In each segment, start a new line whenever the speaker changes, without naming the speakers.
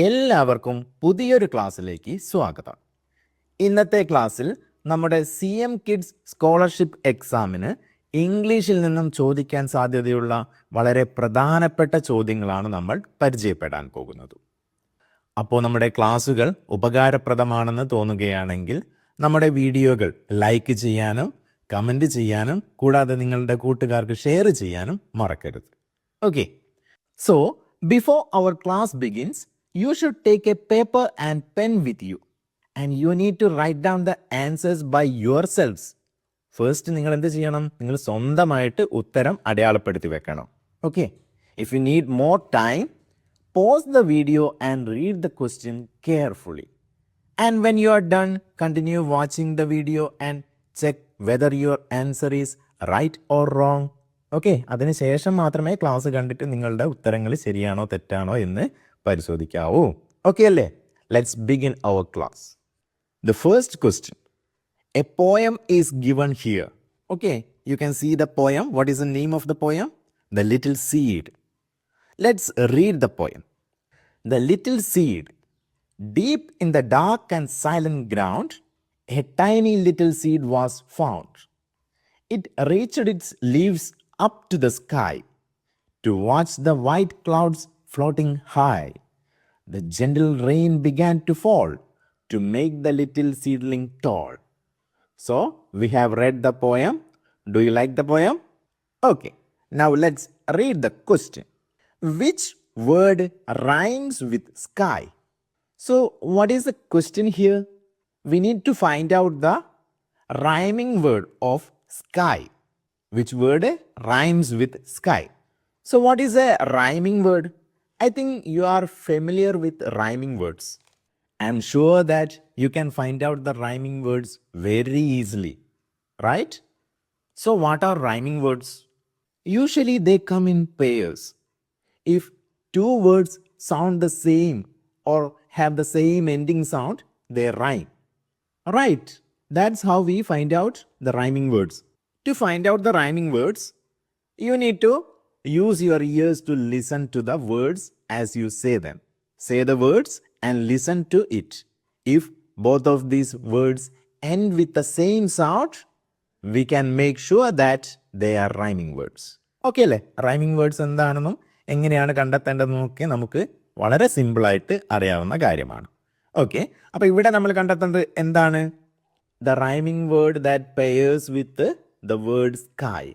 എല്ലാവർക്കും പുതിയൊരു ക്ലാസ്സിലേക്ക് സ്വാഗതം. ഇന്നത്തെ ക്ലാസ്സിൽ നമ്മുടെ CM കിഡ്സ് സ്കോളർഷിപ്പ് എക്സാമിന് ഇംഗ്ലീഷിൽ നിന്നും ചോദിക്കാൻ സാധ്യതയുള്ള വളരെ പ്രധാനപ്പെട്ട ചോദ്യങ്ങളാണ് നമ്മൾ പരിചയപ്പെടാൻ പോകുന്നത്. അപ്പോൾ നമ്മുടെ ക്ലാസ്സുകൾ ഉപകാരപ്രദമാണെന്ന് തോന്നുകയാണെങ്കിൽ നമ്മുടെ വീഡിയോകൾ ലൈക്ക് ചെയ്യാനും കമൻറ്റ് ചെയ്യാനും കൂടാതെ നിങ്ങളുടെ കൂട്ടുകാർക്ക് ഷെയർ ചെയ്യാനും മറക്കരുത്. Okay, so before our class begins you should take a paper and pen with you and you need to write down the answers by yourselves. First നിങ്ങൾ എന്ത് ചെയ്യണം? നിങ്ങൾ സ്വന്തമായിട്ട് ഉത്തരം അടയാളപ്പെടുത്തി വെക്കണം. Okay, if you need more time, pause the video and read the question carefully. And when you are done, continue watching the video and check whether your answer is right or wrong. Okay, അതിനുശേഷം മാത്രമേ class കണ്ടിട്ട് നിങ്ങളുടെ ഉത്തരങ്ങൾ ശരിയാണോ തെറ്റാണോ എന്ന് പരിശോധിക്കാവൂ. Okay അല്ലേ? Let's begin our class. The first question, a poem is given here. Okay, you can see the poem. What is the name of the poem? The little seed. Let's read the poem. The little seed, deep in the dark and silent ground, a tiny little seed was found. It reached its leaves up to the sky to watch the white clouds floating high. The gentle rain began to fall to make the little seedling tall. So, we have read the poem. Do you like the poem? Okay, now let's read the question. Which word rhymes with sky? So, what is the question here? We need to find out the rhyming word of sky. Which word rhymes with sky? So, what is a rhyming word? I think you are familiar with rhyming words. I am sure that you can find out the rhyming words very easily, right? So, what are rhyming words? Usually, they come in pairs. If two words sound the same or have the same ending sound, they rhyme. Right, that's how we find out the rhyming words. To find out the rhyming words, you need to use your ears to listen to the words as you say them. Say the words and listen to it. If both of these words end with the same sound, we can make sure that they are rhyming words. Okay അല്ലേ? Rhyming words എന്താണെന്നും എങ്ങനെയാണ് കണ്ടെത്തേണ്ടതെന്നും ഒക്കെ നമുക്ക് വളരെ സിമ്പിളായിട്ട് അറിയാവുന്ന കാര്യമാണ്. Okay, അപ്പോൾ ഇവിടെ നമ്മൾ കണ്ടെത്തേണ്ടത് എന്താണ്? The rhyming word that pairs with the word sky.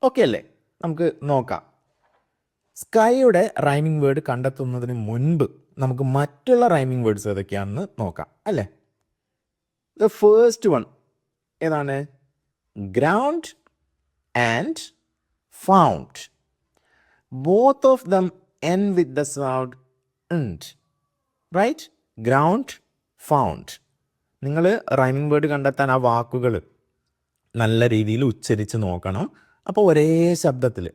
Okay അല്ലേ? നമുക്ക് നോക്കാം. സ്കൈയുടെ റൈമിംഗ് വേർഡ് കണ്ടെത്തുന്നതിന് മുൻപ് നമുക്ക് മറ്റുള്ള റൈമിംഗ് വേർഡ്സ് ഏതൊക്കെയാണെന്ന് നോക്കാം അല്ലേ? ദ ഫസ്റ്റ് വൺ ഏതാണ്? Ground and found. Both of them end with the sound and. Right? Ground, found. നിങ്ങൾ റൈമിംഗ് വേർഡ് കണ്ടെത്താൻ ആ വാക്കുകൾ നല്ല രീതിയിൽ ഉച്ചരിച്ച് നോക്കണം. അപ്പോൾ ഒരേ ശബ്ദത്തിൽ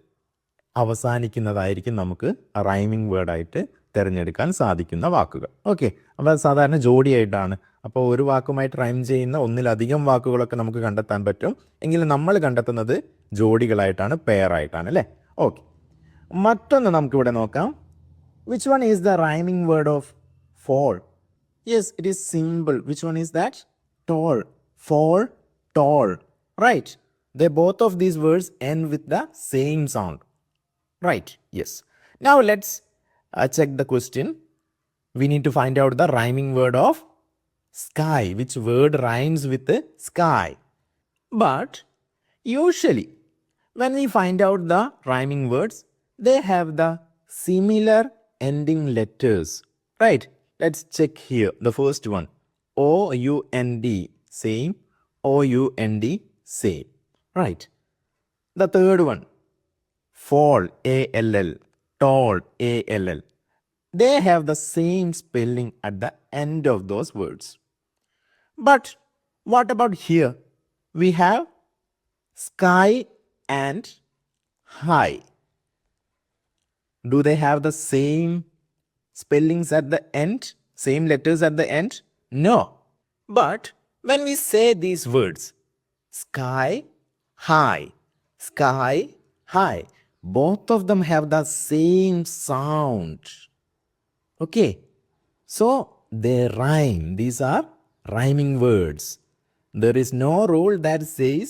അവസാനിക്കുന്നതായിരിക്കും നമുക്ക് റൈമിംഗ് വേർഡായിട്ട് തിരഞ്ഞെടുക്കാൻ സാധിക്കുന്ന വാക്കുകൾ. ഓക്കെ, അപ്പോൾ സാധാരണ ജോഡിയായിട്ടാണ്. അപ്പോൾ ഒരു വാക്കുമായിട്ട് റൈം ചെയ്യുന്ന ഒന്നിലധികം വാക്കുകളൊക്കെ നമുക്ക് കണ്ടെത്താൻ പറ്റും. എങ്കിലും നമ്മൾ കണ്ടെത്തുന്നത് ജോഡികളായിട്ടാണ്, പെയറായിട്ടാണ് അല്ലേ? ഓക്കെ, മറ്റൊന്ന് നമുക്കിവിടെ നോക്കാം. Which one is the rhyming word of fall? Yes, it is simple. Which one is that? Tall. Fall, tall. Right. They both of these words end with the same sound. Right. Yes. Now let's check the question. We need to find out the rhyming word of sky. Which word rhymes with the sky? But usually when we find out the rhyming words, they have the similar ending letters. Right? Let's check here. The first one, O-U-N-D, same. O-U-N-D, same. Right. The third one, fall, A-L-L, tall, A-L-L. They have the same spelling at the end of those words. But what about here? We have sky and high. Do they have the same spellings at the end? Same letters at the end? No. But when we say these words, sky, high, sky, high, both of them have the same sound. Okay. So they rhyme. These are rhyming words. There is no rule that says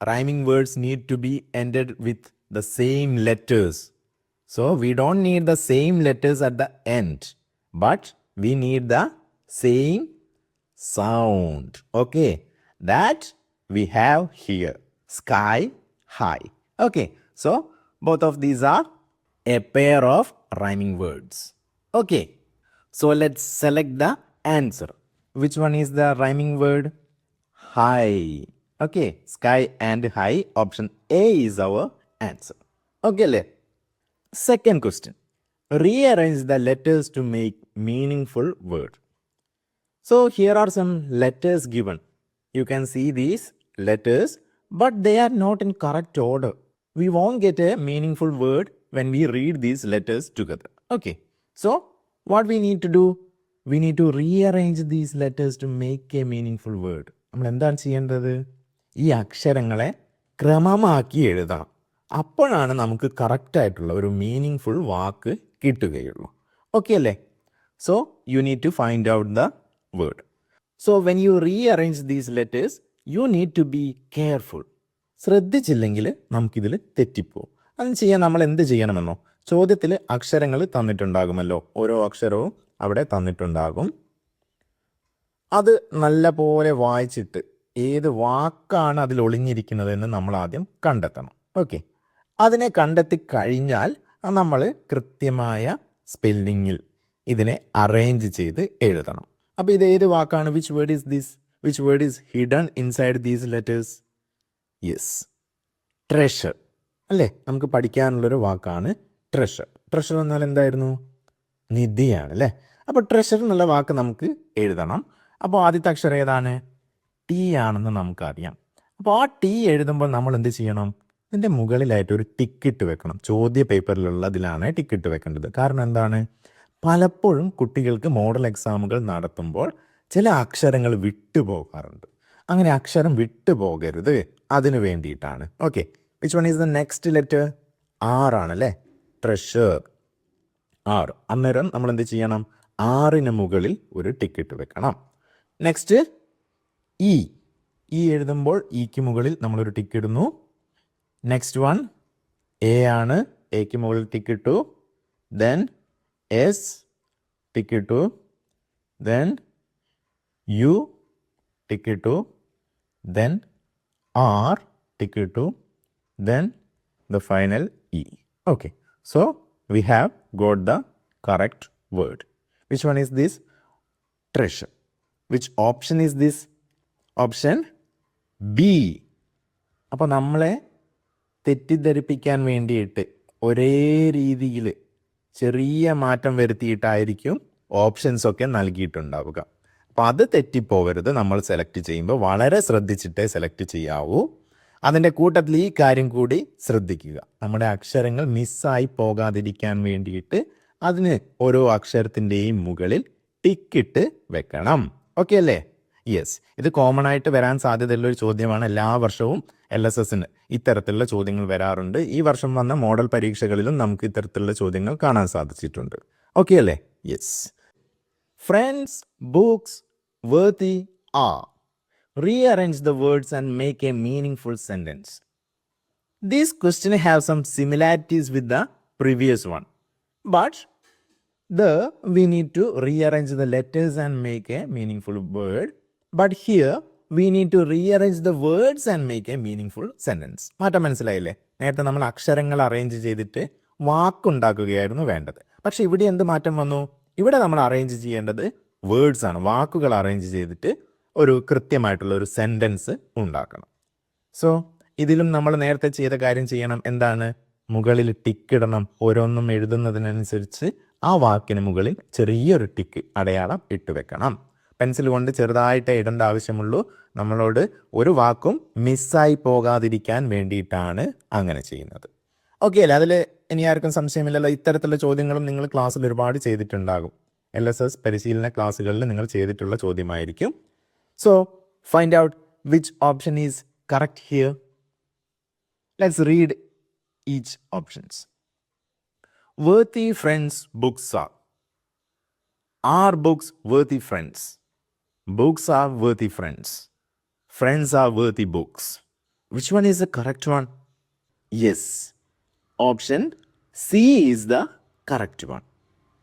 rhyming words need to be ended with the same letters. So we don't need the same letters at the end, but we need the same sound. Okay, that we have here. Sky high. Okay, so both of these are a pair of rhyming words. Okay, so let's select the answer. Which one is the rhyming word? High. Okay, sky and high. Option A is our answer. Okay, second question. Rearrange the letters to make meaningful word. So here are some letters given. You can see these letters, but they are not in correct order. We won't get a meaningful word when we read these letters together. Okay, so what we need to do? We need to rearrange these letters to make a meaningful word. നമ്മൾ എന്താണ് ചെയ്യേണ്ടത്? ഈ അക്ഷരങ്ങളെ ക്രമമാക്കി എഴുതണം. അപ്പോഴാണ് നമുക്ക് കറക്റ്റായിട്ടുള്ള ഒരു മീനിങ് ഫുൾ വാക്ക് കിട്ടുകയുള്ളൂ. ഓക്കെ അല്ലേ? So you need to find out the word. So when you rearrange these letters, you need to be careful. ശ്രദ്ധിച്ചില്ലെങ്കിൽ നമുക്കിതിൽ തെറ്റിപ്പോവും. അത് ചെയ്യാൻ നമ്മൾ എന്ത് ചെയ്യണമെന്നോ? ചോദ്യത്തിൽ അക്ഷരങ്ങൾ തന്നിട്ടുണ്ടാകുമല്ലോ. ഓരോ അക്ഷരവും അവിടെ തന്നിട്ടുണ്ടാകും. അത് നല്ല പോലെ വായിച്ചിട്ട് ഏത് വാക്കാണ് അതിൽ ഒളിഞ്ഞിരിക്കുന്നതെന്ന് നമ്മൾ ആദ്യം കണ്ടെത്തണം. ഓക്കെ, അതിനെ കണ്ടെത്തി കഴിഞ്ഞാൽ നമ്മൾ കൃത്യമായ സ്പെല്ലിങ്ങിൽ ഇതിനെ അറേഞ്ച് ചെയ്ത് എഴുതണം. അപ്പോൾ ഇത് ഏത് വാക്കാണ്? Which word is this? Which word is hidden inside these letters? Yes, treasure അല്ലേ? നമുക്ക് പഠിക്കാനുള്ളൊരു വാക്കാണ് ട്രഷർ. ട്രഷർ എന്നാൽ എന്തായിരുന്നു? നിധിയാണ് അല്ലേ? അപ്പോൾ ട്രഷർ എന്നുള്ള വാക്ക് നമുക്ക് എഴുതണം. അപ്പോൾ ആദ്യത്തെ അക്ഷരം ഏതാണ്? ടി ആണെന്ന് നമുക്കറിയാം. അപ്പോൾ ആ ടി എഴുതുമ്പോൾ നമ്മൾ എന്ത് ചെയ്യണം? ഇതിൻ്റെ മുകളിലായിട്ട് ഒരു ടിക്കിട്ട് വെക്കണം. ചോദ്യ പേപ്പറിലുള്ളതിലാണ് ടിക്കിട്ട് വെക്കേണ്ടത്. കാരണം എന്താണ്? പലപ്പോഴും കുട്ടികൾക്ക് മോഡൽ എക്സാമുകൾ നടത്തുമ്പോൾ ചില അക്ഷരങ്ങൾ വിട്ടുപോകാറുണ്ട്. അങ്ങനെ അക്ഷരം വിട്ടുപോകരുത്, അതിനു വേണ്ടിയിട്ടാണ്. Okay, which one is the next letter? R ആണല്ലേ? Treasure, R. അന്നേരം നമ്മൾ എന്ത് ചെയ്യണം? ആറിന് മുകളിൽ ഒരു ടിക്കിട്ട് വെക്കണം. Next E. ഇ എഴുതുമ്പോൾ ഇക്ക് മുകളിൽ നമ്മളൊരു ടിക്ക് ഇടുന്നു. നെക്സ്റ്റ് വൺ എ ആണ്. എക്ക് മുകളിൽ ടിക്ക് ഇട്ടു. ദെൻ എസ് ടിക്ക് ഇട്ടു. ദെൻ യു ടിക്ക് ഇട്ടു. ദെൻ ആർ ടിക്ക് ഇട്ടു. Then the final E. Okay, so we have got the correct word. Which one is this? Treasure. Which option is this? Option B. അപ്പോൾ നമ്മളെ തെറ്റിദ്ധരിപ്പിക്കാൻ വേണ്ടിയിട്ട് ഒരേ രീതിയിൽ ചെറിയ മാറ്റം വരുത്തിയിട്ടായിരിക്കും ഓപ്ഷൻസ് ഒക്കെ നൽകിയിട്ടുണ്ടാവുക. അപ്പോൾ അത് തെറ്റിപ്പോകരുത്. നമ്മൾ സെലക്ട് ചെയ്യുമ്പോൾ വളരെ ശ്രദ്ധിച്ചിട്ടേ സെലക്ട് ചെയ്യാവൂ. അതിൻ്റെ കൂട്ടത്തിൽ ഈ കാര്യം കൂടി ശ്രദ്ധിക്കുക. നമ്മുടെ അക്ഷരങ്ങൾ മിസ്സായി പോകാതിരിക്കാൻ വേണ്ടിയിട്ട് അതിന് ഓരോ അക്ഷരത്തിൻ്റെയും മുകളിൽ ടിക്കിട്ട് വെക്കണം. ഓക്കെ അല്ലേ? യെസ്, ഇത് കോമൺ ആയിട്ട് വരാൻ സാധ്യതയുള്ളൊരു ചോദ്യമാണ്. എല്ലാ വർഷവും LSSന് ഇത്തരത്തിലുള്ള ചോദ്യങ്ങൾ വരാറുണ്ട്. ഈ വർഷം വന്ന മോഡൽ പരീക്ഷകളിലും നമുക്ക് ഇത്തരത്തിലുള്ള ചോദ്യങ്ങൾ കാണാൻ സാധിച്ചിട്ടുണ്ട്. ഓക്കെ അല്ലേ? Yes. Friends, books, worthy are. Rearrange the words and make a meaningful sentence. This question have some similarities with the previous one, but we need to rearrange the letters and make a meaningful word. But here we need to rearrange the words and make a meaningful sentence. മാറ്റം മനസ്സിലായില്ലേ? നേരത്തെ നമ്മൾ അക്ഷരങ്ങൾ arrange ചെയ്തിട്ട് വാക്കുണ്ടാക്കുകയായിരുന്നു വേണ്ടത്. പക്ഷെ ഇവിടെ എന്ത് മാറ്റം വന്നു? ഇവിടെ നമ്മൾ അറേഞ്ച് ചെയ്യേണ്ടത് വേർഡ്സ് ആണ്. വാക്കുകൾ അറേഞ്ച് ചെയ്തിട്ട് ഒരു കൃത്യമായിട്ടുള്ള ഒരു സെൻറ്റൻസ് ഉണ്ടാക്കണം. സോ ഇതിലും നമ്മൾ നേരത്തെ ചെയ്ത കാര്യം ചെയ്യണം. എന്താണ്? മുകളിൽ ടിക്ക് ഇടണം. ഓരോന്നും എഴുതുന്നതിനനുസരിച്ച് ആ വാക്കിന് മുകളിൽ ചെറിയൊരു ടിക്ക് അടയാളം ഇട്ട് വെക്കണം. പെൻസിൽ കൊണ്ട് ചെറുതായിട്ട് ഇടേണ്ട ആവശ്യമുള്ളൂ. നമ്മളോട് ഒരു വാക്കും മിസ്സായി പോകാതിരിക്കാൻ വേണ്ടിയിട്ടാണ് അങ്ങനെ ചെയ്യുന്നത്. ഓക്കെ അല്ലേ? അതിൽ ഇനി ആർക്കും സംശയമില്ലല്ലോ. ഇത്തരത്തിലുള്ള ചോദ്യങ്ങളും നിങ്ങൾ ക്ലാസ്സിൽ ഒരുപാട് ചെയ്തിട്ടുണ്ടാകും. LSS പരിശീലന ക്ലാസ്സുകളിൽ നിങ്ങൾ ചെയ്തിട്ടുള്ള ചോദ്യമായിരിക്കും. So, find out which option is correct here. Let's read each options. Worthy friends books are. Are books worthy friends? Books are worthy friends. Friends are worthy books. Which one is the correct one? Yes. Option C is the correct one.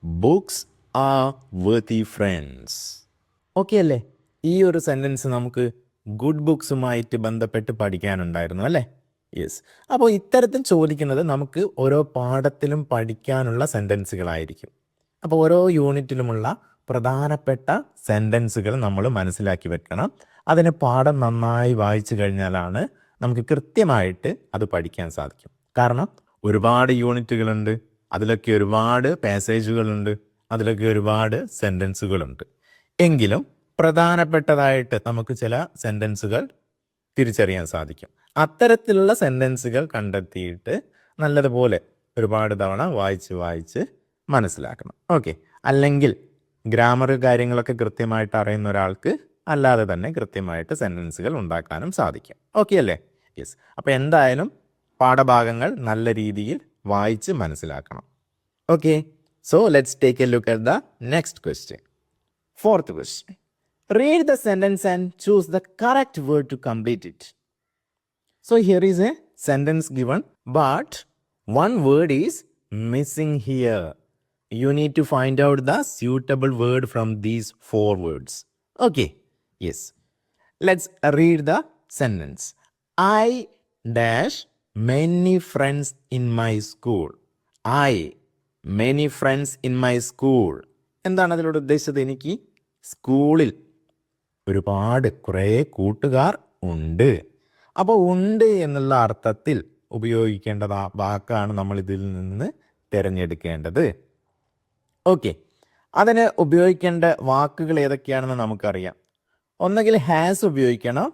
Books are worthy friends. Okay അല്ലേ? ഈ ഒരു sentence നമുക്ക് good ബുക്സുമായിട്ട് ബന്ധപ്പെട്ട് പഠിക്കാനുണ്ടായിരുന്നു അല്ലേ? Yes. അപ്പോൾ ഇത്തരത്തിൽ ചോദിക്കുന്നത് നമുക്ക് ഓരോ പാഠത്തിലും പഠിക്കാനുള്ള സെൻറ്റൻസുകളായിരിക്കും. അപ്പോൾ ഓരോ യൂണിറ്റിലുമുള്ള പ്രധാനപ്പെട്ട സെൻറ്റൻസുകൾ നമ്മൾ മനസ്സിലാക്കി വെക്കണം. അതിന് പാഠം നന്നായി വായിച്ചു കഴിഞ്ഞാലാണ് നമുക്ക് കൃത്യമായിട്ട് അത് പഠിക്കാൻ സാധിക്കും. കാരണം ഒരുപാട് യൂണിറ്റുകളുണ്ട്, അതിലൊക്കെ ഒരുപാട് പാസേജുകളുണ്ട്, അതിലൊക്കെ ഒരുപാട് സെൻറ്റൻസുകളുണ്ട്. എങ്കിലും പ്രധാനപ്പെട്ടതായിട്ട് നമുക്ക് ചില സെൻറ്റൻസുകൾ തിരിച്ചറിയാൻ സാധിക്കും. അത്തരത്തിലുള്ള സെൻറ്റൻസുകൾ കണ്ടെത്തിയിട്ട് നല്ലതുപോലെ ഒരുപാട് തവണ വായിച്ച് മനസ്സിലാക്കണം. ഓക്കെ. അല്ലെങ്കിൽ ഗ്രാമർ കാര്യങ്ങളൊക്കെ കൃത്യമായിട്ട് അറിയുന്ന ഒരാൾക്ക് അല്ലാതെ തന്നെ കൃത്യമായിട്ട് സെൻറ്റൻസുകൾ ഉണ്ടാക്കാനും സാധിക്കും. ഓക്കെ അല്ലേ? യെസ്. അപ്പോൾ എന്തായാലും പാഠഭാഗങ്ങൾ നല്ല രീതിയിൽ വായിച്ച് മനസ്സിലാക്കണം. Okay. So let's take A look at the next question. Fourth question. Read the sentence and choose the correct word to complete it. So here is a sentence given, but one word is missing here. You need to find out the suitable word from these 4 words. Okay. Yes. Let's read the sentence. I dash many friends in my school. I many friends in my school. എന്താണ് അതിലൂടെ ഉദ്ദേശിച്ചത്? എനിക്ക് സ്കൂളിൽ ഒരുപാട് കുറേ കൂട്ടുകാർ ഉണ്ട്. അപ്പോൾ ഉണ്ട് എന്നുള്ള അർത്ഥത്തിൽ ഉപയോഗിക്കേണ്ട വാക്കാണ് നമ്മൾ ഇതിൽ നിന്ന് തിരഞ്ഞെടുക്കേണ്ടത്. ഓക്കെ. അതിന് ഉപയോഗിക്കേണ്ട വാക്കുകൾ ഏതൊക്കെയാണെന്ന് നമുക്കറിയാം. ഒന്നുകിൽ ഹാസ് ഉപയോഗിക്കണം,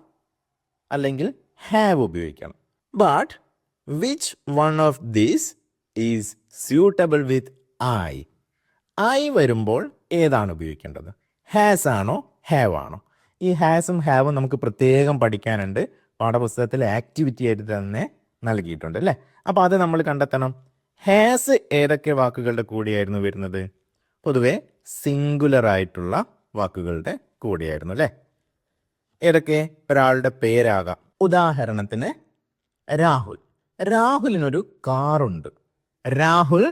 അല്ലെങ്കിൽ ഹാവ് ഉപയോഗിക്കണം. But which one of these is suitable with I? I വരുമ്പോൾ ഏതാണ് ഉപയോഗിക്കേണ്ടത്? ഹാസ് ആണോ ഹാവ് ആണോ? ഈ ഹാസും ഹാവും നമുക്ക് പ്രത്യേകം പഠിക്കാനുണ്ട്. പാഠപുസ്തകത്തിൽ ആക്ടിവിറ്റി ആയിട്ട് തന്നെ നൽകിയിട്ടുണ്ട് അല്ലേ? അപ്പോൾ അത് നമ്മൾ കണ്ടെത്തണം. ഹാസ് ഏതൊക്കെ വാക്കുകളുടെ കൂടെയായിരുന്നു വരുന്നത്? പൊതുവെ സിംഗുലർ ആയിട്ടുള്ള വാക്കുകളുടെ കൂടെയായിരുന്നു അല്ലേ? ഏതൊക്കെ? ഒരാളുടെ പേരാകാം. ഉദാഹരണത്തിന് രാഹുൽ. രാഹുലിനൊരു കാറുണ്ട്. രാഹുൽ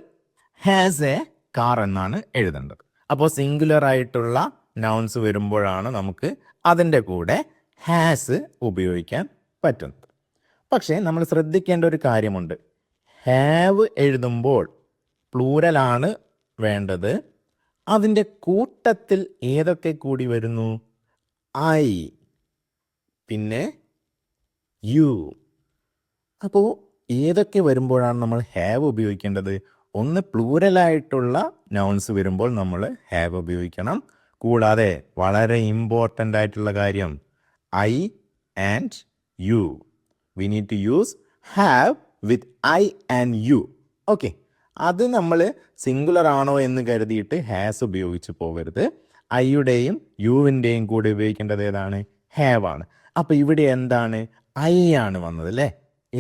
ഹാസ് എ കാർ എന്നാണ് എഴുതേണ്ടത്. അപ്പോൾ സിംഗുലർ ആയിട്ടുള്ള നൗൺസ് വരുമ്പോഴാണ് നമുക്ക് അതിൻ്റെ കൂടെ ഹാസ് ഉപയോഗിക്കാൻ പറ്റുന്നത്. പക്ഷേ നമ്മൾ ശ്രദ്ധിക്കേണ്ട ഒരു കാര്യമുണ്ട്. ഹാവ് എഴുതുമ്പോൾ പ്ലൂരലാണ് വേണ്ടത്. അതിൻ്റെ കൂട്ടത്തിൽ ഏതൊക്കെ കൂടി വരുന്നു? ഐ, പിന്നെ യു. അപ്പോൾ ഏതൊക്കെ വരുമ്പോഴാണ് നമ്മൾ ഹാവ് ഉപയോഗിക്കേണ്ടത്? ഒന്ന് പ്ലൂരലായിട്ടുള്ള നൗൺസ് വരുമ്പോൾ നമ്മൾ ഹാവ് ഉപയോഗിക്കണം. കൂടാതെ വളരെ ഇമ്പോർട്ടൻ്റ് ആയിട്ടുള്ള കാര്യം I and you. We need to use have with I and you. Okay. അത് നമ്മൾ സിംഗുലർ ആണോ എന്ന് കരുതിയിട്ട് ഹാസ് ഉപയോഗിച്ച് പോകരുത്. ഐയുടെയും യുവിൻ്റെയും കൂടെ ഉപയോഗിക്കേണ്ടത് ഏതാണ്? ഹാവ് ആണ്. അപ്പോൾ ഇവിടെ എന്താണ്? ഐ ആണ് വന്നത് അല്ലേ?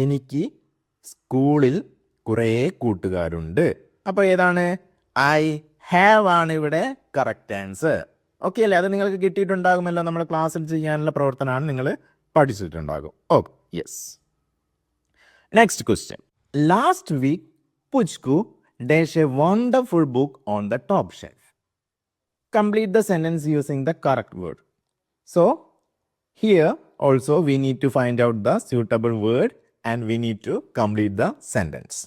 എനിക്ക് സ്കൂളിൽ കുറേ കൂട്ടുകാരുണ്ട്. അപ്പോൾ ഏതാണ്? ഐ ഹാവ് ആണ് ഇവിടെ കറക്റ്റ് ആൻസർ. ഓക്കെ അല്ലേ? അത് നിങ്ങൾക്ക് കിട്ടിയിട്ടുണ്ടാകുമല്ലോ. നമ്മുടെ ക്ലാസ്സിൽ ചെയ്യാനുള്ള പ്രവർത്തനമാണ്, നിങ്ങൾ പഠിച്ചിട്ടുണ്ടാകും. Okay. Yes. Next question. Last week Puchku dash a wonderful book on the top shelf. Complete the sentence using the correct word. So here also we need to find out the suitable word and we need to complete the sentence.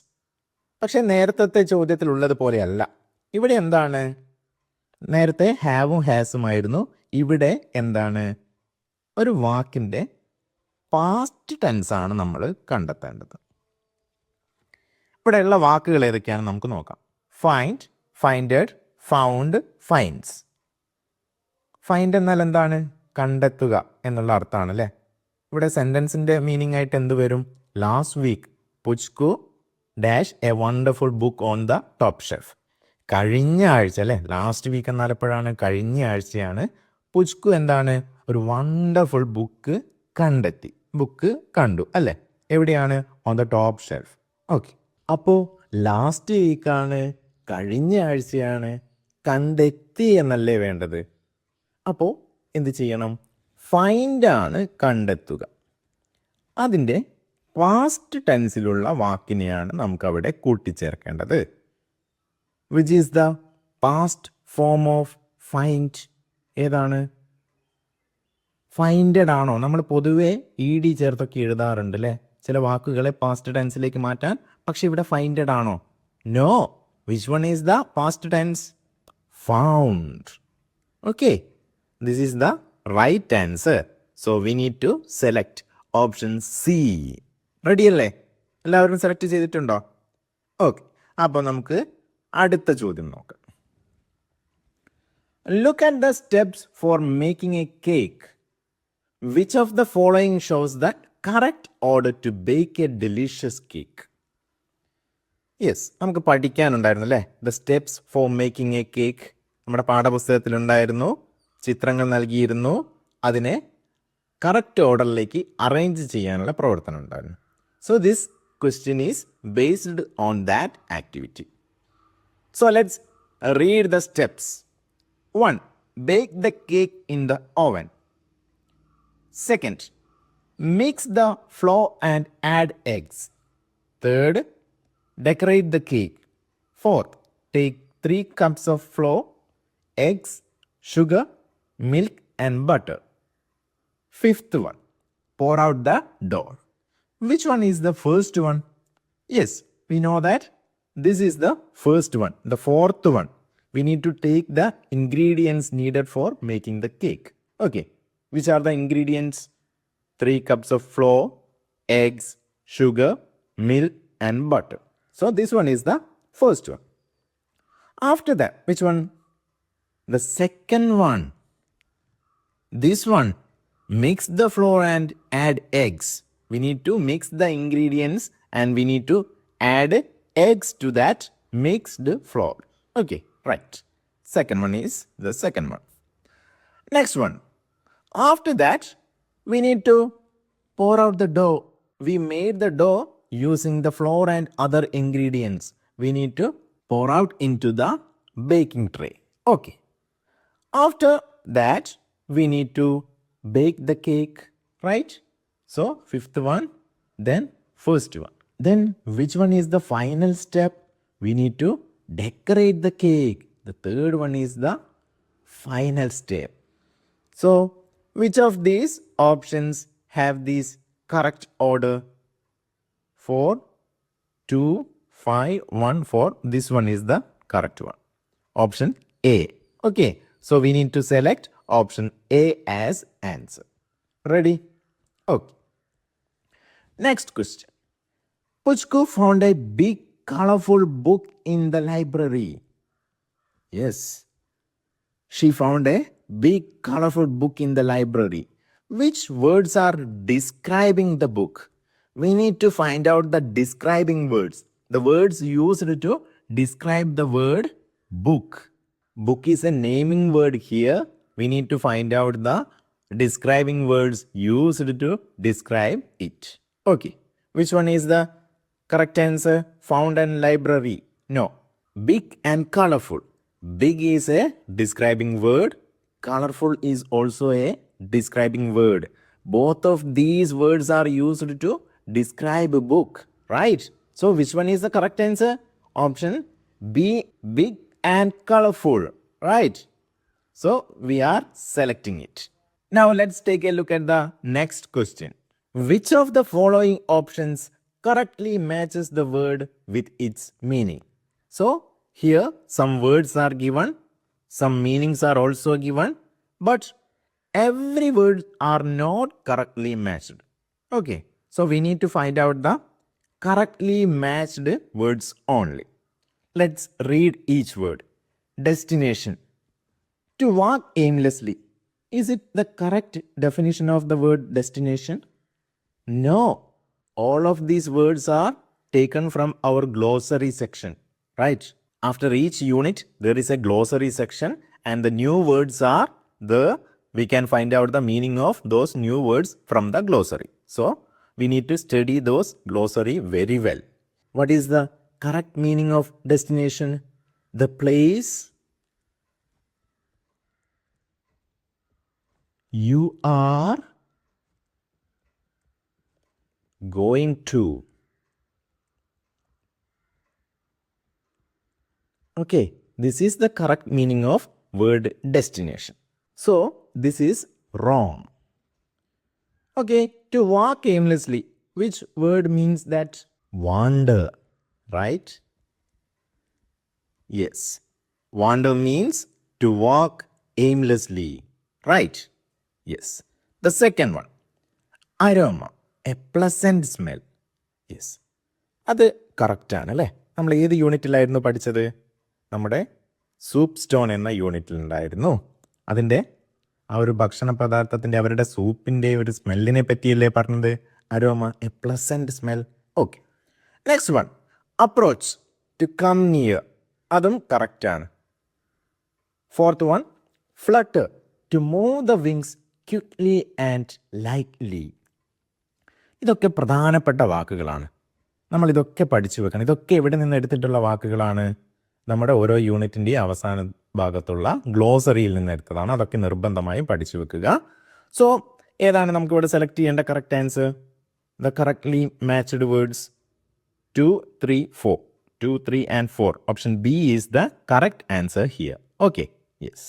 പക്ഷേ നേരത്തെ ചോദ്യത്തിലുള്ളത് പോലെയല്ല. ഇവിടെ എന്താണ്? നേരത്തെ ഹാവും ഹാസുമായിരുന്നു. ഇവിടെ എന്താണ്? ഒരു വാക്കിൻ്റെ പാസ്റ്റ് ടെൻസാണ് നമ്മൾ കണ്ടെത്തേണ്ടത്. ഇവിടെയുള്ള വാക്കുകൾ ഏതൊക്കെയാണെന്ന് നമുക്ക് നോക്കാം. Find, finded, found, finds. Find എന്നാൽ എന്താണ്? കണ്ടെത്തുക എന്നുള്ള അർത്ഥമാണ് അല്ലേ? ഇവിടെ സെൻറ്റൻസിൻ്റെ മീനിങ് ആയിട്ട് എന്ത് വരും? Last week Puchku dash a wonderful book on the top shelf. കഴിഞ്ഞ ആഴ്ച അല്ലേ? ലാസ്റ്റ് വീക്ക് എന്നാൽ എപ്പോഴാണ്? കഴിഞ്ഞ ആഴ്ചയാണ്. പുച്കു എന്താണ്? ഒരു വണ്ടർഫുൾ ബുക്ക് കണ്ടെത്തി, ബുക്ക് കണ്ടു അല്ലേ? എവിടെയാണ്? On the top shelf. Okay. അപ്പോൾ ലാസ്റ്റ് വീക്കാണ്, കഴിഞ്ഞ ആഴ്ചയാണ്. കണ്ടെത്തി എന്നല്ലേ വേണ്ടത്? അപ്പോൾ എന്ത് ചെയ്യണം? ഫൈൻഡ് ആണ് കണ്ടെത്തുക. അതിൻ്റെ പാസ്റ്റ് ടെൻസിലുള്ള വാക്കിനെയാണ് നമുക്കവിടെ കൂട്ടിച്ചേർക്കേണ്ടത്. Which is the past form of find? ഏതാണ്? ഫൈൻഡഡ് ആണോ? നമ്മൾ പൊതുവേ ED ചേർത്തൊക്കെ എഴുതാറുണ്ട് അല്ലേ, ചില വാക്കുകളെ പാസ്റ്റ് ടെൻസിലേക്ക് മാറ്റാൻ. പക്ഷെ ഇവിടെ ഫൈൻഡഡ് ആണോ? No. Which one is the past tense? Found. Okay, this is the right answer. So we need to select option C. Ready അല്ലേ? എല്ലാവരും സെലക്ട് ചെയ്തിട്ടുണ്ടോ? ഓക്കെ, അപ്പോൾ നമുക്ക് അടുത്ത ചോദ്യം നോക്കാം. Look at the steps for making a cake. Which of the following shows the correct order to bake a delicious cake? Yes, നമുക്ക് പഠിക്കാനുണ്ടായിരുന്നു അല്ലേ, the steps for making A cake. നമ്മുടെ പാഠപുസ്തകത്തിലുണ്ടായിരുന്നു, ചിത്രങ്ങൾ നൽകിയിരുന്നു, അതിനെ കറക്റ്റ് ഓർഡറിലേക്ക് അറേഞ്ച് ചെയ്യാനുള്ള പ്രവർത്തനം ഉണ്ടായിരുന്നു. So this question is based on that activity. So let's read the steps. 1. Bake the cake in the oven. 2nd, mix the flour and add eggs. 3rd, decorate the cake. 4th, take 3 cups of flour, eggs, sugar, milk and butter. 5th one, pour out the dough. Which one is the first one? Yes, we know that this is the first one. The fourth one, we need to take the ingredients needed for making the cake. Okay, which are the ingredients? 3 cups of flour, eggs, sugar, milk and butter. So this one is the first one. After that, which one? The second one. This one, mix the flour and add eggs. We need to mix the ingredients and we need to add eggs to that mixed flour. Okay, right. Second one is the second one. Next one. After that, we need to pour out the dough. We made the dough using the flour and other ingredients. We need to pour out into the baking tray. Okay. After that, we need to bake the cake, right? So, fifth one, then first one. Then, which one is the final step? We need to decorate the cake. The third one is the final step. So, which of these options have this correct order? 4, 2, 5, 1, 4. This one is the correct one. Option A. Okay, so we need to select option A as answer. Ready? Okay. Next question. Puchku found a big colorful book in the library. Yes, she found a big colorful book in the library. Which words are describing the book? We need to find out the describing words. The words used to describe the word book. Book is a naming word here. We need to find out the describing words used to describe it. Okay, which one is the correct answer? Found in library. No, big and colorful. Big is a describing word. Colorful is also a describing word. Both of these words are used to describe a book, right? So which one is the correct answer? Option B, big and colorful, right? So we are selecting it. Now let's take a look at the next question. Which of the following options correctly matches the word with its meaning? So here some words are given, some meanings are also given, but every word are not correctly matched. Okay, so we need to find out the correctly matched words only. Let's read each word. Destination. To walk aimlessly. Is it the correct definition of the word destination? No. All of these words are taken from our glossary section, right? After each unit, there is a glossary section and the new words are there. We can find out the meaning of those new words from the glossary. So, we need to study those glossary very well. What is the correct meaning of destination? The place You are going to. Okay, this is the correct meaning of word destination. So, this is wrong. Okay, to walk aimlessly, which word means that? Wander, right? Yes. Wander means to walk aimlessly, right? Yes. The second one, aroma, a pleasant smell. Yes. അത് കറക്റ്റാണ് അല്ലേ? നമ്മൾ ഏത് യൂണിറ്റിലായിരുന്നു പഠിച്ചത്? നമ്മുടെ soup stone എന്ന യൂണിറ്റിലുണ്ടായിരുന്നു. അതിൻ്റെ ആ ഒരു ഭക്ഷണ പദാർത്ഥത്തിൻ്റെ അവരുടെ സൂപ്പിൻ്റെ ഒരു സ്മെല്ലിനെ പറ്റിയല്ലേ പറഞ്ഞത്? Aroma, a pleasant smell. Okay. Next one, approach, to come near. അതും കറക്റ്റാണ്. Fourth one, flutter, to move the wings quickly and lightly. ഇതൊക്കെ പ്രധാനപ്പെട്ട വാക്കുകളാണ്. നമ്മളിതൊക്കെ പഠിച്ചു വെക്കണം. ഇതൊക്കെ എവിടെ നിന്ന് എടുത്തിട്ടുള്ള വാക്കുകളാണ്? നമ്മുടെ ഓരോ യൂണിറ്റിൻ്റെയും അവസാന ഭാഗത്തുള്ള ഗ്ലോസറിയിൽ നിന്ന് എടുത്തതാണ്. അതൊക്കെ നിർബന്ധമായും പഠിച്ചു വെക്കുക. സോ ഏതാണ് നമുക്കിവിടെ സെലക്ട് ചെയ്യേണ്ട correct answer? The correctly matched words 2, 3, 4. 2, 3 and 4. Option B is the correct answer here. Okay, yes.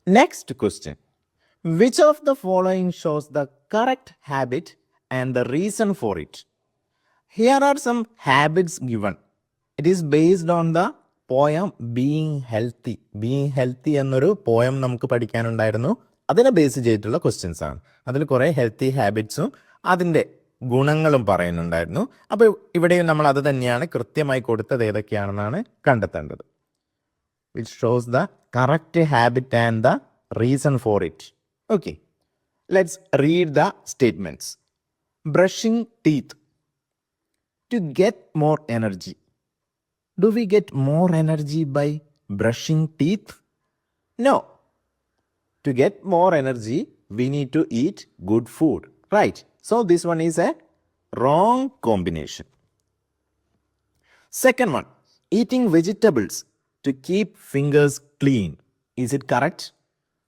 Next question. Which of the following shows the correct habit and the reason for it? Here are some habits given. It is based on the poem Being Healthy. Being Healthy എന്നൊരു poem നമുക്ക് പഠിക്കാനുണ്ടായിരുന്നു. അതിനെ base ചെയ്തിട്ടുള്ള questions ആണ്. അതിൽ കുറേ healthy ഹാബിറ്റ്സും അതിൻ്റെ ഗുണങ്ങളും പറയുന്നുണ്ടായിരുന്നു. അപ്പോൾ ഇവിടെയും നമ്മൾ അത് തന്നെയാണ് കൃത്യമായി കൊടുത്തത് ഏതൊക്കെയാണെന്നാണ് കണ്ടെത്തേണ്ടത്. Which shows the correct habit and the reason for it. Okay, let's read the statements. Brushing teeth, to get more energy. Do we get more energy by brushing teeth? No. To get more energy, we need to eat good food, right? So this one is a wrong combination. Second one, eating vegetables to keep fingers clean. Is it correct?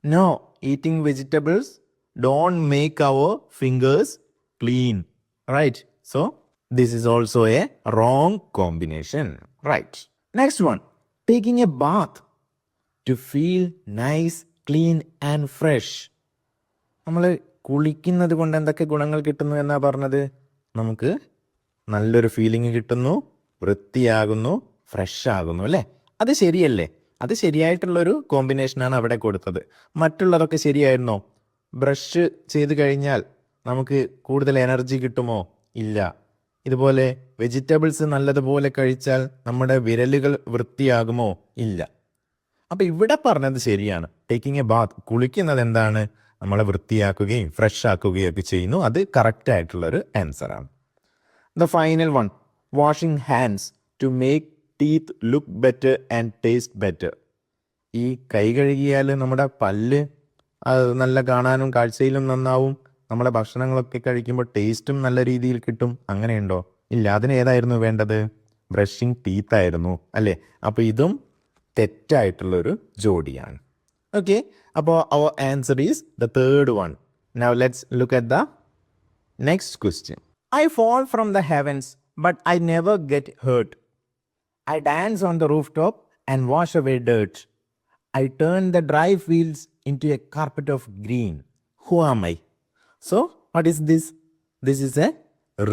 No, eating vegetables don't make our fingers clean, right? So this is also a wrong combination, right? Next one, taking a bath to feel nice, clean and fresh. നമ്മൾ കുളിക്കുന്നത് കൊണ്ട് എന്തൊക്കെ ഗുണങ്ങൾ കിട്ടുന്നു എന്നാ പറഞ്ഞത്? നമുക്ക് നല്ലൊരു ഫീലിംഗ് കിട്ടുന്നു, വൃത്തിയാകുന്നു, ഫ്രഷ് ആകുന്നു അല്ലേ? അത് ശരിയല്ലേ? അത് ശരിയായിട്ടുള്ളൊരു കോമ്പിനേഷനാണ് അവിടെ കൊടുത്തത്. മറ്റുള്ളതൊക്കെ ശരിയായിരുന്നോ? ബ്രഷ് ചെയ്ത് കഴിഞ്ഞാൽ നമുക്ക് കൂടുതൽ എനർജി കിട്ടുമോ? ഇല്ല. ഇതുപോലെ വെജിറ്റബിൾസ് നല്ലതുപോലെ കഴിച്ചാൽ നമ്മുടെ വിരലുകൾ വൃത്തിയാകുമോ? ഇല്ല. അപ്പോൾ ഇവിടെ പറഞ്ഞത് ശരിയാണ്. ടേക്കിംഗ് എ ബാത്ത്, കുളിക്കുന്നത് എന്താണ്? നമ്മളെ വൃത്തിയാക്കുകയും ഫ്രഷ് ആക്കുകയും ഒക്കെ ചെയ്യുന്നു. അത് കറക്റ്റ് ആയിട്ടുള്ളൊരു ആൻസറാണ്. The final one, washing hands to make teeth look better and taste better. ഈ കൈ കഴുകിയാൽ നമ്മുടെ പല്ല് നല്ല കാണാനും കാഴ്ചയിലും നന്നാവും. നമ്മളെ ഭക്ഷണങ്ങളൊക്കെ കഴിക്കുമ്പോൾ ടേസ്റ്റും നല്ല രീതിയിൽ കിട്ടും. അങ്ങനെയുണ്ടോ? ഇല്ല. അതിന് ഏതായിരുന്നു വേണ്ടത്? ബ്രഷിംഗ് ടീത്ത് ആയിരുന്നു അല്ലേ? അപ്പോൾ ഇതും തെറ്റായിട്ടുള്ളൊരു ജോഡിയാണ്. ഓക്കെ, അപ്പോൾ അവർ answer is the third one. Now let's look at the next question. I fall from the heavens but I never get hurt. I dance on the roof top and wash away dirt. I turn the dry fields into a carpet of green. Who am I? So what is this? This is a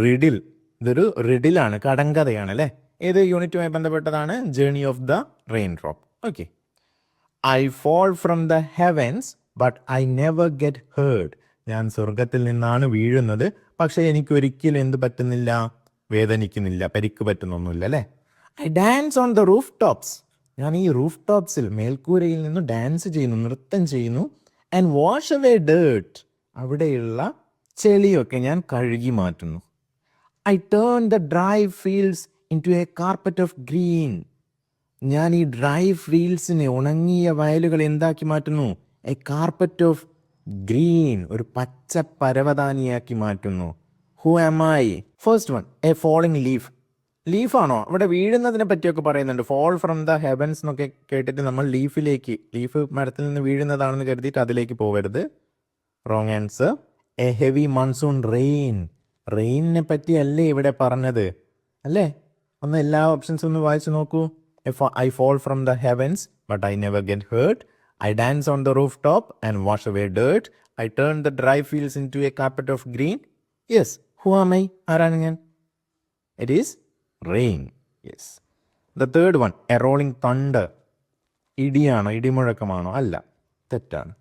riddle. ഇതൊരു റിഡിലാണ്, കടങ്കഥയാണ് അല്ലേ? ഏത് യൂണിറ്റുമായി ബന്ധപ്പെട്ടതാണ്? Journey of the rain drop. Okay. I fall from the heavens but I never get heard. ഞാൻ സ്വർഗത്തിൽ നിന്നാണ് വീഴുന്നത്, പക്ഷേ എനിക്കൊരിക്കലും എന്ത് പറ്റുന്നില്ല? വേദനിക്കുന്നില്ല, പരിക്ക് പറ്റുന്നൊന്നുമില്ല അല്ലേ? I dance on the roof tops. ഞാൻ ഈ റൂഫ് ടോപ്സിൽ, മേൽക്കൂരയിൽ നിന്ന് ഡാൻസ് ചെയ്യുന്നു, നൃത്തം ചെയ്യുന്നു. And wash away dirt. അവിടെയുള്ള ചെളിയൊക്കെ ഞാൻ കഴുകി മാറ്റുന്നു. I turn the dry fields into a carpet of green. ഞാൻ ഈ ഡ്രൈ ഫീൽഡ്സിനെ, ഉണങ്ങിയ വയലുകൾ എന്താക്കി മാറ്റുന്നു? എ കാർപ്പറ്റ് ഓഫ് ഗ്രീൻ, ഒരു പച്ച പരവതാനിയാക്കി മാറ്റുന്നു. Who am I? First one, a falling leaf. ലീഫാണോ? ഇവിടെ വീഴുന്നതിനെ പറ്റിയൊക്കെ പറയുന്നുണ്ട്. ഫോൾ ഫ്രം ദ ഹെവൻസ് എന്നൊക്കെ കേട്ടിട്ട് നമ്മൾ ലീഫ് മരത്തിൽ നിന്ന് വീഴുന്നതാണെന്ന് കരുതിയിട്ട് അതിലേക്ക് പോകരുത്. Wrong answer. A heavy monsoon rain. റെയിനിനെ പറ്റിയല്ലേ ഇവിടെ പറഞ്ഞത് അല്ലേ? ഒന്ന് എല്ലാ ഓപ്ഷൻസും ഒന്ന് വായിച്ചു നോക്കൂ. I fall from the heavens but I never get hurt. I dance on the roof top and wash away dirt. I turn the dry fields into a carpet of green. Yes, who am I? ആരാണ് ഞാൻ? It is rain. Yes. The third one, a rolling thunder. ഇടിയാണോ? ഇടിമുഴക്കമാണോ? അല്ല, തെറ്റാണ്.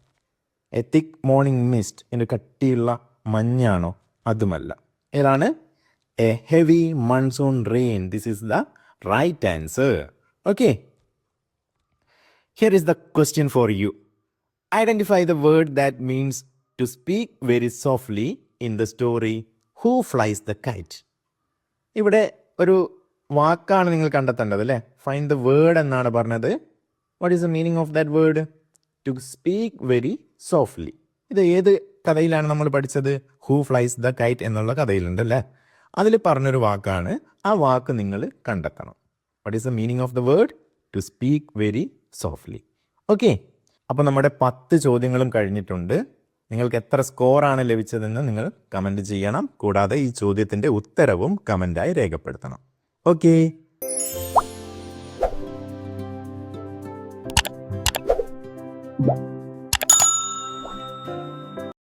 A thick morning mist. ഇതിൻ്റെ കട്ടിയുള്ള മഞ്ഞാണോ? അതുമല്ല. ഏതാണ്? A heavy monsoon rain. This is the right answer. Okay, here is the question for you. Identify the word that means to speak very softly in the story who flies the kite. ഇവിടെ ഒരു വാക്കാണ് നിങ്ങൾ കണ്ടെത്തേണ്ടത് അല്ലേ? Find the word എന്നാണ് പറഞ്ഞത്. What is the meaning of that word? To speak very softly. ഇത് ഏത് കഥയിലാണ് നമ്മൾ പഠിച്ചത്? ഹൂ ഫ്ലൈസ് ദ കൈറ്റ് എന്നുള്ള കഥയിലുണ്ട് അല്ലേ? അതിൽ പറഞ്ഞൊരു വാക്കാണ്. ആ വാക്ക് നിങ്ങൾ കണ്ടെത്തണം. What is the meaning of the word? To speak very softly. Okay, അപ്പോൾ നമ്മുടെ 10 ചോദ്യങ്ങളും കഴിഞ്ഞിട്ടുണ്ട്. നിങ്ങൾക്ക് എത്ര സ്കോറാണ് ലഭിച്ചതെന്ന് നിങ്ങൾ കമൻറ്റ് ചെയ്യണം. കൂടാതെ ഈ ചോദ്യത്തിൻ്റെ ഉത്തരവും കമൻറ്റായി രേഖപ്പെടുത്തണം. ഓക്കെ.